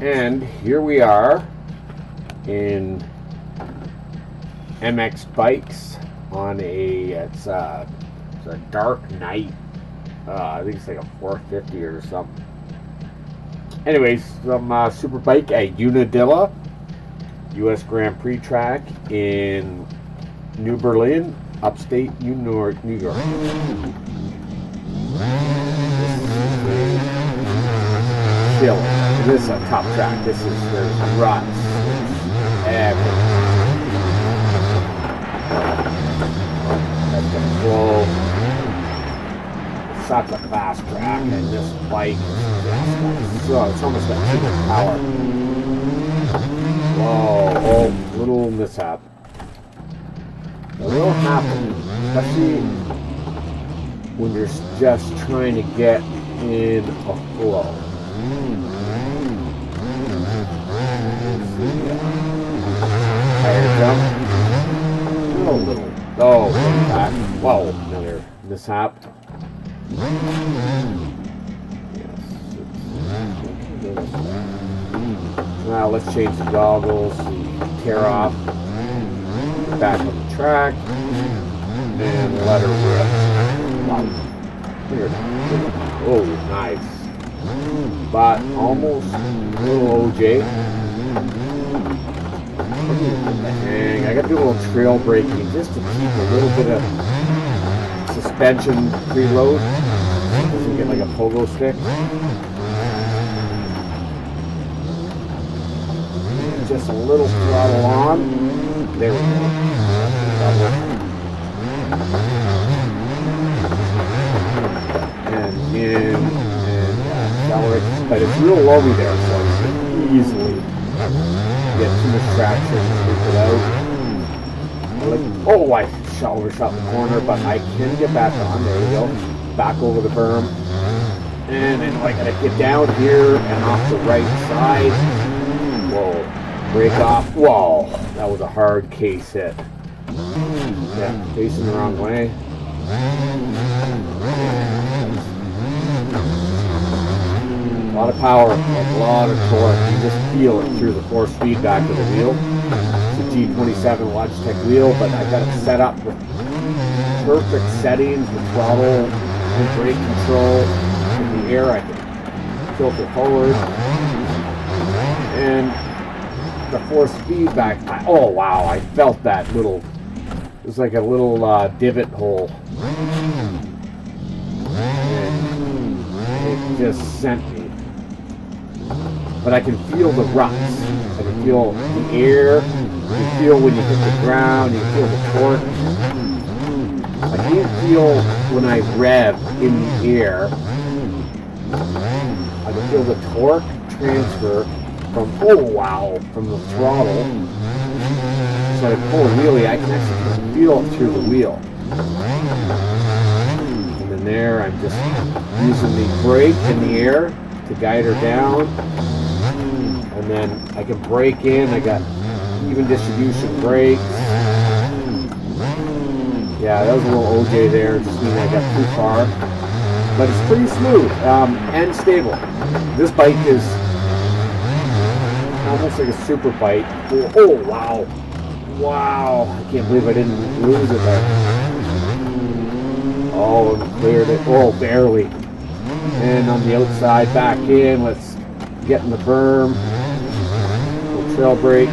And here we are in MX Bikes on it's a dark night. I think it's like a 450 or something. Anyways, some super bike at Unadilla U.S. Grand Prix track in New Berlin, upstate New York. This is a top track. There's ruts. Everything. That's gonna flow. It's such a fast track, and this bike is it's almost got too much power. Whoa! Oh, little mishap. It will happen, especially when you're just trying to get in a flow. Tire jump. Little. Oh, back. Whoa, another mishap. Yes. Now let's change the goggles. Tear off. Get back on the track. And let her rip. Wow. Oh, nice. But almost a little OJ. Hang. I got to do a little trail braking just to keep a little bit of suspension preload. Doesn't get like a pogo stick. And just a little throttle on. There we go. And in and accelerate. But it's real lowy there, so you can easily get too much traction and move it out. Oh, I overshot the corner, but I can get back on. There we go. Back over the berm. And then I gotta get down here and off the right side. Whoa. Break off. Whoa. That was a hard case hit. Yeah, facing the wrong way. A lot of power, a lot of torque. You just feel it through the force feedback of the wheel. It's a G27 Logitech wheel, but I got it set up with perfect settings, the throttle and brake control. In the air, I can tilt it forward. And the force feedback, oh wow, I felt that little, it was like a little divot hole. And it just sent me. But I can feel the ruts. I can feel the air. You can feel when you hit the ground. You can feel the torque. I can't feel when I rev in the air. I can feel the torque transfer from, oh wow, from the throttle. So I pull a wheelie, I can actually feel it through the wheel. And then there, I'm just using the brake in the air to guide her down. And then I can brake in. I got even distribution brakes. Yeah, that was a little OJ there. Just means I got too far. But it's pretty smooth and stable. This bike is almost like a super bike. Oh, wow. Wow. I can't believe I didn't lose it there. Oh, and cleared it. Oh, barely. And on the outside, back in. Let's get in the berm. Little trail brake.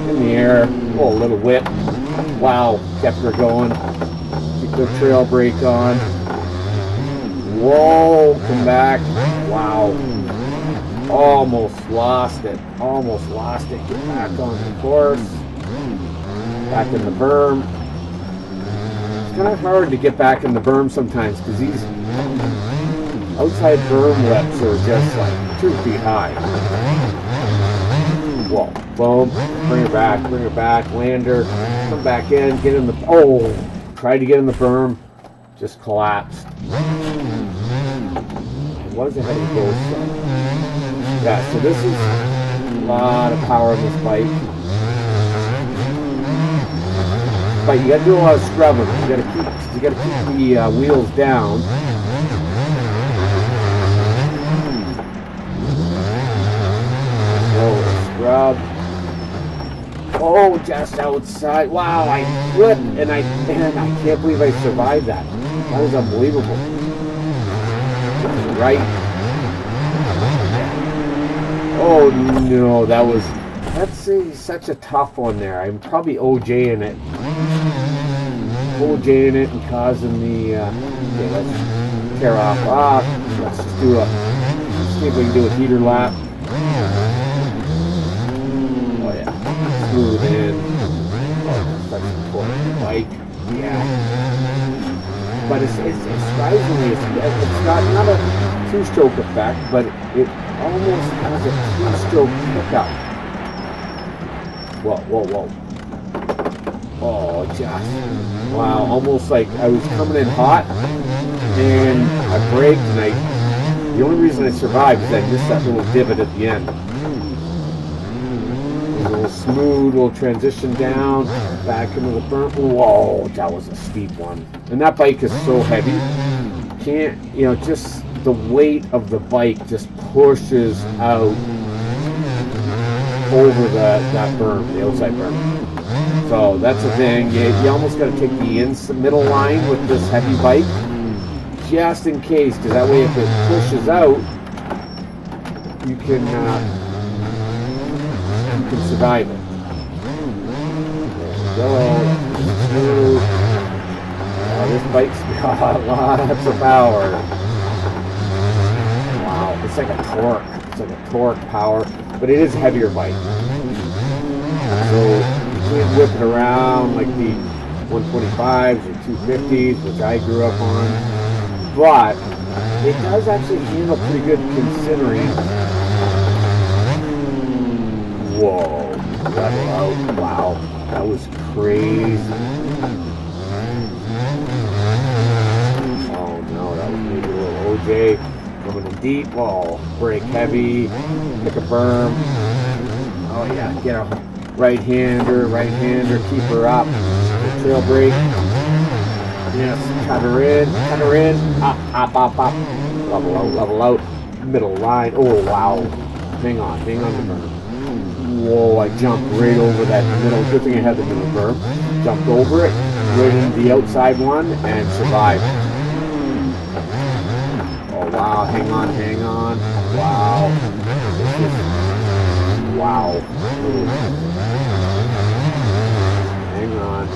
In the air. Oh, a little whip. Wow. Kept her going. Keep the trail brake on. Whoa. Come back. Wow. Almost lost it. Almost lost it. Get back on the course. Back in the berm. It's kind of hard to get back in the berm sometimes because these outside berm lips are just like 2 feet high. Whoa. Boom. Bring her back. Land her. Come back in. Get in the... Oh! Tried to get in the berm. Just collapsed. It was ahead of the goal. Yeah, so this is a lot of power in this bike. But you gotta do a lot of scrubbing. You gotta keep the wheels down. just outside. Wow, I flipped, and I can't believe I survived that. That was unbelievable. Right. Oh no, that's such a tough one there. I'm probably OJing it. OJing it and causing the, okay, let's tear off. Let's just see if we can do a heater lap. Oh yeah, smooth in. Oh, that's such a important bike. Yeah. But it's surprisingly, it's not a two-stroke effect, but it almost has a two-stroke pickup. Whoa. Oh, just, wow, almost like I was coming in hot, and I braked, and the only reason I survived is I missed that little divot at the end. A little smooth, little transition down, back into the berm. Whoa, that was a steep one. And that bike is so heavy, just the weight of the bike just pushes out over that berm, the outside berm. So that's the thing. You almost got to take the middle line with this heavy bike, just in case, because that way if it pushes out, you can survive it. There we go. This bike's got lots of power. Wow, it's like a torque. It's like a torque power, but it is a heavier bike. So you can't whip it around like the 125s or 250s, which I grew up on. But it does actually handle pretty good considering. Whoa, level out. Wow, that was crazy. Oh no, that was maybe a little OJ. Coming in deep. Whoa, brake heavy. Pick a berm. Oh yeah, get a right-hander, keep her up. The trail brake. Yes, cut her in. Up. Level out. Middle line. Oh wow. Hang on the berm. Whoa, I jumped right over that middle. Good thing I had the middle berm. Jumped over it, right into the outside one, and survived. Oh wow, hang on. Wow. Wow. Hang on.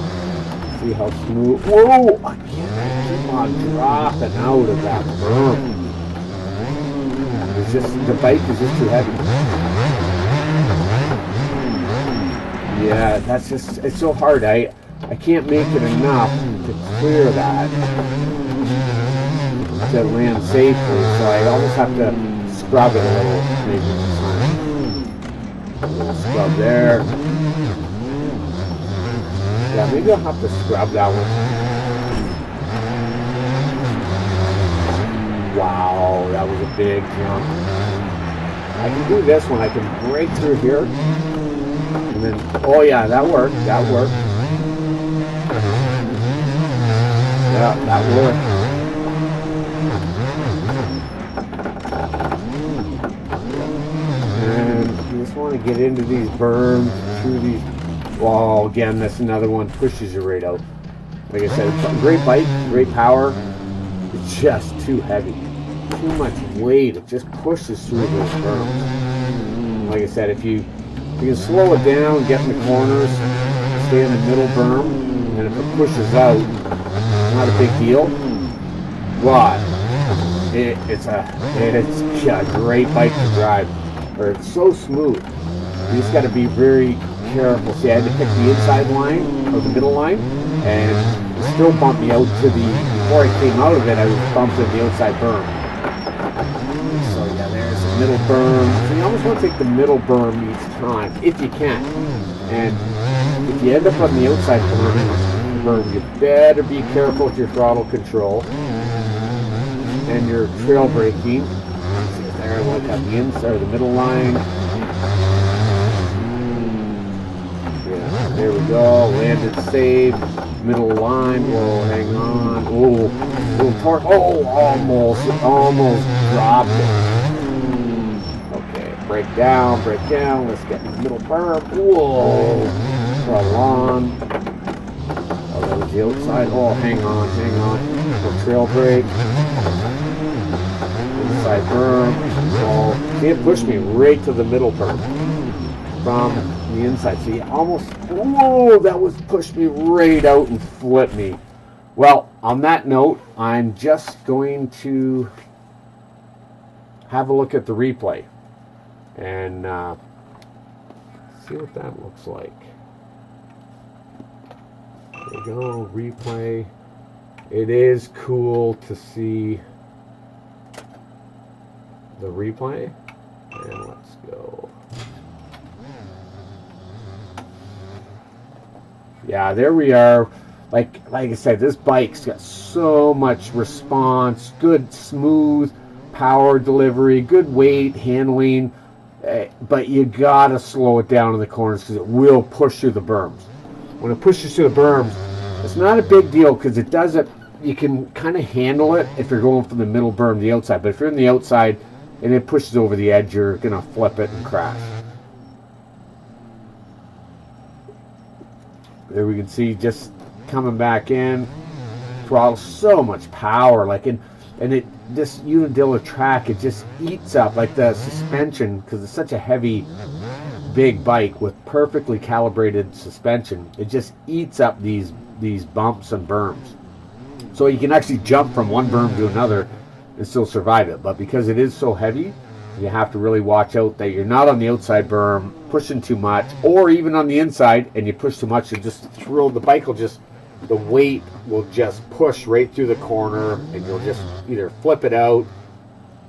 See how smooth. Whoa! Again, I keep on dropping out of that berm. The bike is just too heavy. Yeah, it's so hard. I can't make it enough to clear that to land safely, so I almost have to scrub it a little, maybe this time. A little scrub there. Yeah, maybe I'll have to scrub that one. Wow, that was a big jump. I can do this one. I can break through here. And then, oh yeah, that worked. Yeah, that worked. And you just want to get into these berms, through these. Well, again, that's another one, pushes you right out. Like I said, it's a great bike, great power. It's just too heavy. Too much weight. It just pushes through those berms. Like I said, if you can slow it down, get in the corners, stay in the middle berm, and if it pushes out, not a big deal. But it's a great bike to drive. Or it's so smooth. You just got to be very careful. See, I had to pick the inside line or the middle line, and it still bumped me out to the. Before I came out of it, I was bumped in the outside berm. So yeah, there's the middle berm. So you almost want to take the middle berm each time, if you can. And if you end up on the outside berm, you better be careful with your throttle control and your trail braking. See there, I want to have the inside or the middle line. Yeah, there we go. Landed safe. Middle line. Whoa, hang on. Oh, little torque. Oh, almost dropped it. Okay, break down. Let's get in the middle berm. Whoa. throttle on. Oh, that was the outside. Oh, hang on. Little trail brake. Inside berm. Oh, see, it pushed me right to the middle berm from the inside. See, almost, whoa, that was pushed me right out and flipped me. Well, on that note, I'm just going to have a look at the replay and see what that looks like. There we go, replay. It is cool to see the replay. And let's go. Yeah, there we are. Like I said, this bike's got so much response, good smooth power delivery, good weight handling, but you gotta slow it down in the corners because it will push through the berms. When it pushes through the berms, it's not a big deal because it does it. You can kind of handle it if you're going from the middle berm to the outside, but if you're in the outside and it pushes over the edge, you're gonna flip it and crash. There we can see just coming back in, throttle, so much power, like and it, this Unadilla track, it just eats up like the suspension because it's such a heavy big bike with perfectly calibrated suspension. It just eats up these bumps and berms, so you can actually jump from one berm to another and still survive it. But because it is so heavy, you have to really watch out that you're not on the outside berm pushing too much, or even on the inside and you push too much and just throw the bike will just, the weight will just push right through the corner and you'll just either flip it out.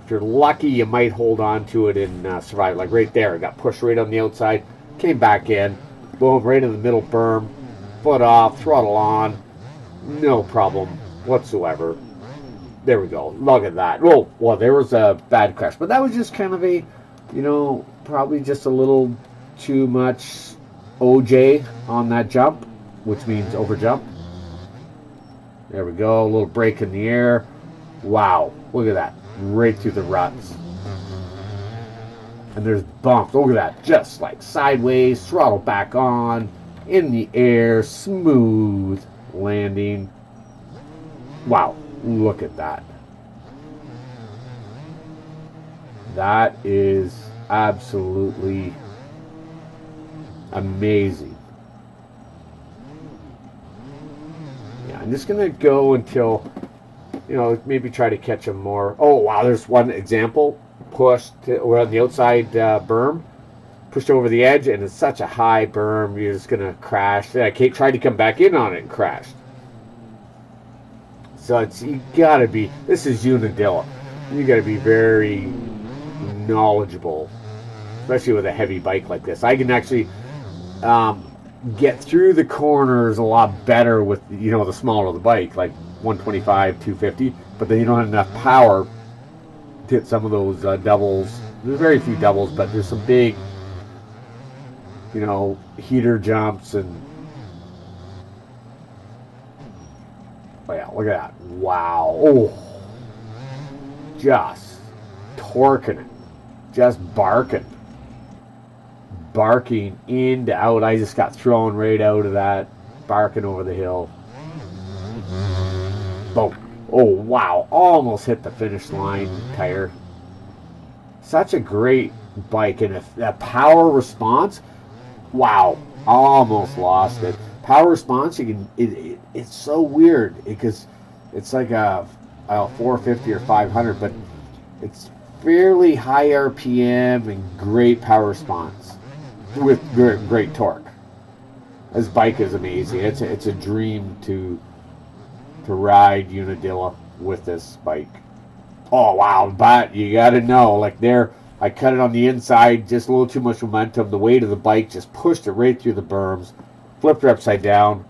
If you're lucky, you might hold on to it and survive. Like right there, it got pushed right on the outside, came back in, boom, right in the middle berm, foot off, throttle on, no problem whatsoever. There we go. Look at that. Oh, well, there was a bad crash, but that was just kind of a, probably just a little too much OJ on that jump, which means over jump. There we go. A little break in the air. Wow. Look at that. Right through the ruts. And there's bumps. Look at that. Just like sideways, throttle back on, in the air, smooth landing. Wow. Look at that. That is absolutely amazing. Yeah, I'm just going to go until, maybe try to catch them more. Oh, wow, there's one example. We're on the outside berm. Pushed over the edge, and it's such a high berm, you're just going to crash. I tried to come back in on it and crashed. So you gotta be, this is Unadilla. You gotta be very knowledgeable, especially with a heavy bike like this. I can actually get through the corners a lot better with, the smaller the bike, like 125, 250, but then you don't have enough power to hit some of those doubles. There's very few doubles, but there's some big, heater jumps and, oh yeah, look at that. Wow. Oh. Just torquing it. Just barking. Barking in to out. I just got thrown right out of that. Barking over the hill. Boom. Oh, wow. Almost hit the finish line tire. Such a great bike. And if that power response, wow. Almost lost it. Power response, it's so weird because it's like a 450 or 500, but it's fairly high RPM and great power response with great torque. This bike is amazing. It's a dream to ride Unadilla with this bike. Oh wow! But you got to know, like there, I cut it on the inside, just a little too much momentum. The weight of the bike just pushed it right through the berms. Flipped her upside down,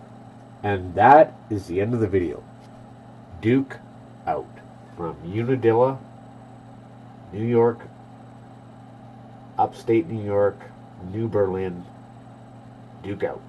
and that is the end of the video. Duke out from Unadilla, New York, upstate New York, New Berlin. Duke out.